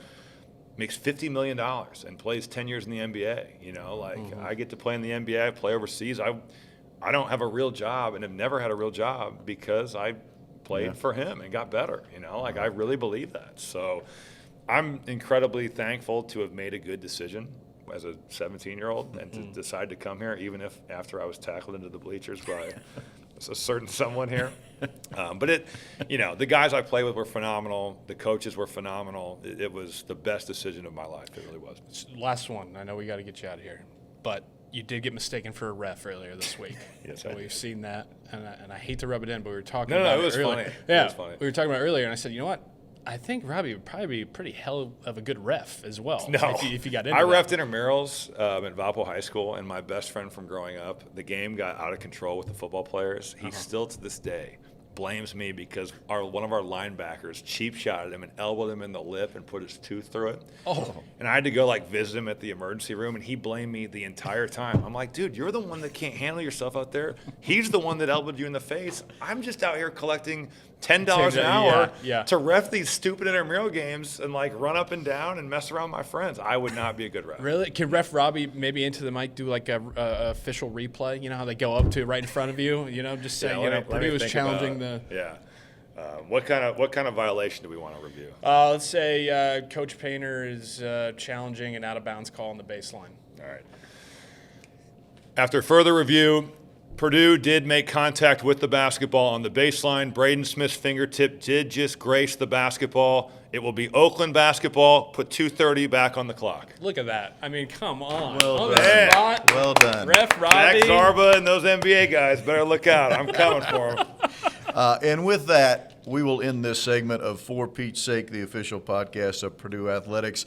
makes $50 million and plays 10 years in the NBA. I get to play in the NBA, I play overseas. I don't have a real job and have never had a real job because I played for him and got better. I really believe that. So I'm incredibly thankful to have made a good decision as a 17-year-old and to decide to come here, even if after I was tackled into the bleachers by a certain someone here. But the guys I played with were phenomenal. The coaches were phenomenal. It was the best decision of my life. It really was. Last one. I know we got to get you out of here, but you did get mistaken for a ref earlier this week. Yes, so we've seen that, and I hate to rub it in, but we were talking about it was earlier. Funny. Yeah, it was funny. We were talking about it earlier, and I said, you know what? I think Robbie would probably be pretty hell of a good ref as well. No, if you got into I that. reffed intramurals at Valpo High School, and my best friend from growing up, the game got out of control with the football players. He still to this day blames me because one of our linebackers cheap shotted him and elbowed him in the lip and put his tooth through it. Oh. And I had to go visit him at the emergency room, and he blamed me the entire time. I'm like, dude, you're the one that can't handle yourself out there. He's the one that elbowed you in the face. I'm just out here collecting $10 an hour to ref these stupid intramural games and run up and down and mess around with my friends. I would not be a good ref. Really? Can ref Robbie maybe into the mic do a official replay? How they go up to right in front of you? Just say Purdue was challenging the. Yeah. What kind of violation do we want to review? Let's say Coach Painter is challenging an out of bounds call on the baseline. All right. After further review, Purdue did make contact with the basketball on the baseline. Braden Smith's fingertip did just grace the basketball. It will be Oakland basketball. Put 2:30 back on the clock. Look at that. I mean, come on. Well done. Spot. Well done. Ref Robbie. Zach Zarba and those NBA guys better look out. I'm coming for them. And with that, we will end this segment of For Pete's Sake, the official podcast of Purdue Athletics.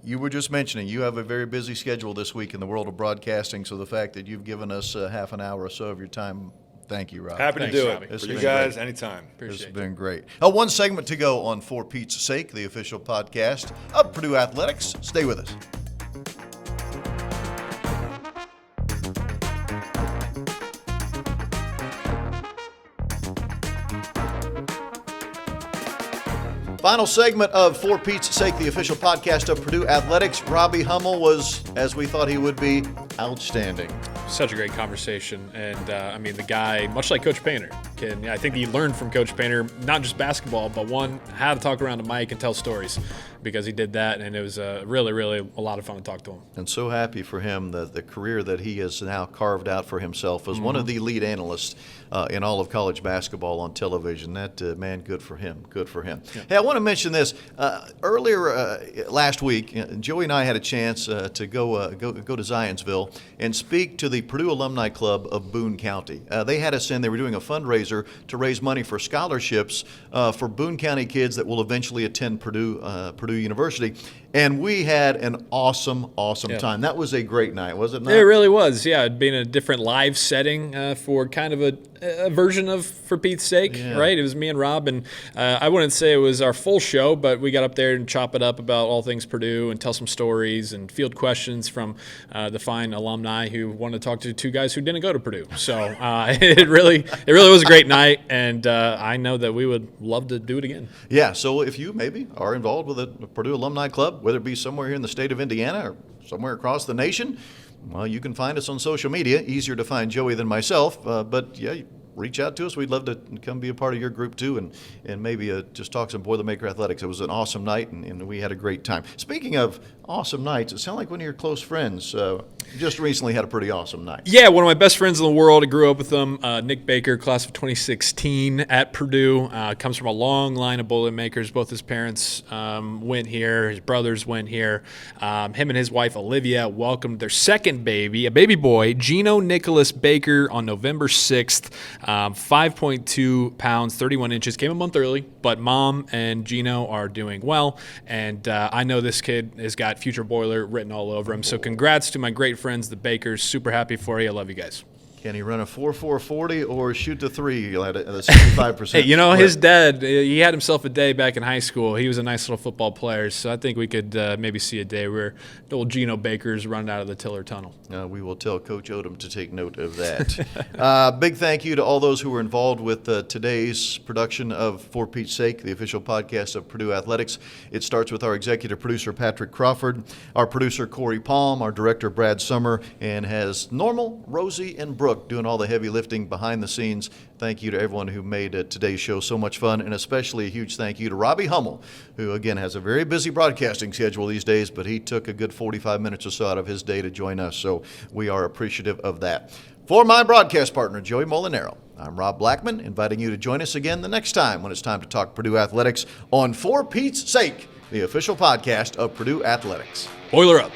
You were just mentioning you have a very busy schedule this week in the world of broadcasting, so the fact that you've given us half an hour or so of your time, thank you, Rob. Happy to do Robbie. it. For you guys, anytime. This has been great. One segment to go on For Pete's Sake, the official podcast of Purdue Athletics. Stay with us. Final segment of For Pete's Sake, the official podcast of Purdue Athletics. Robbie Hummel was, as we thought he would be, outstanding. Such a great conversation. And, the guy, much like Coach Painter, I think he learned from Coach Painter, not just basketball, but how to talk around a mic and tell stories, because he did that, and it was really, really a lot of fun to talk to him. And so happy for him, the career that he has now carved out for himself as one of the lead analysts in all of college basketball on television. That, man, good for him. Good for him. Yeah. Hey, I want to mention this. Earlier last week, Joey and I had a chance to go to Zionsville and speak to the Purdue Alumni Club of Boone County. They had us in. They were doing a fundraiser to raise money for scholarships for Boone County kids that will eventually attend Purdue University. And we had an awesome time. That was a great night, was it not? It really was, yeah. It'd been a different live setting for kind of a version of For Pete's Sake, right? It was me and Rob, and I wouldn't say it was our full show, but we got up there and chop it up about all things Purdue and tell some stories and field questions from the fine alumni who wanted to talk to two guys who didn't go to Purdue. So it really was a great night, and I know that we would love to do it again. Yeah, so if you maybe are involved with a Purdue Alumni Club, whether it be somewhere here in the state of Indiana or somewhere across the nation, well, you can find us on social media. Easier to find Joey than myself, but yeah, reach out to us. We'd love to come be a part of your group too, and maybe just talk some Boilermaker athletics. It was an awesome night, and we had a great time. Speaking of awesome nights, it sounded like one of your close friends just recently had a pretty awesome night. Yeah, one of my best friends in the world. I grew up with him, Nick Baker, class of 2016 at Purdue. Comes from a long line of Boilermakers. Both his parents went here. His brothers went here. Him and his wife, Olivia, welcomed their second baby, a baby boy, Gino Nicholas Baker, on November 6th. 5.2 pounds, 31 inches. Came a month early, but Mom and Gino are doing well. And I know this kid has got future Boiler written all over him. So congrats to my great friends, the Bakers. Super happy for you. I love you guys. Can he run a 4.40 or shoot the three? You'll have a 75%. Hey, you know, his dad, he had himself a day back in high school. He was a nice little football player, so I think we could maybe see a day where the old Gino Baker's running out of the Tiller Tunnel. We will tell Coach Odom to take note of that. Big thank you to all those who were involved with today's production of For Pete's Sake, the official podcast of Purdue Athletics. It starts with our executive producer, Patrick Crawford, our producer, Corey Palm, our director, Brad Summer, and has Normal, Rosie, and Brooke doing all the heavy lifting behind the scenes. Thank you to everyone who made today's show so much fun, and especially a huge thank you to Robbie Hummel, who, again, has a very busy broadcasting schedule these days, but he took a good 45 minutes or so out of his day to join us, so we are appreciative of that. For my broadcast partner, Joey Mulinaro, I'm Rob Blackman, inviting you to join us again the next time when it's time to talk Purdue Athletics on For Pete's Sake, the official podcast of Purdue Athletics. Boiler up.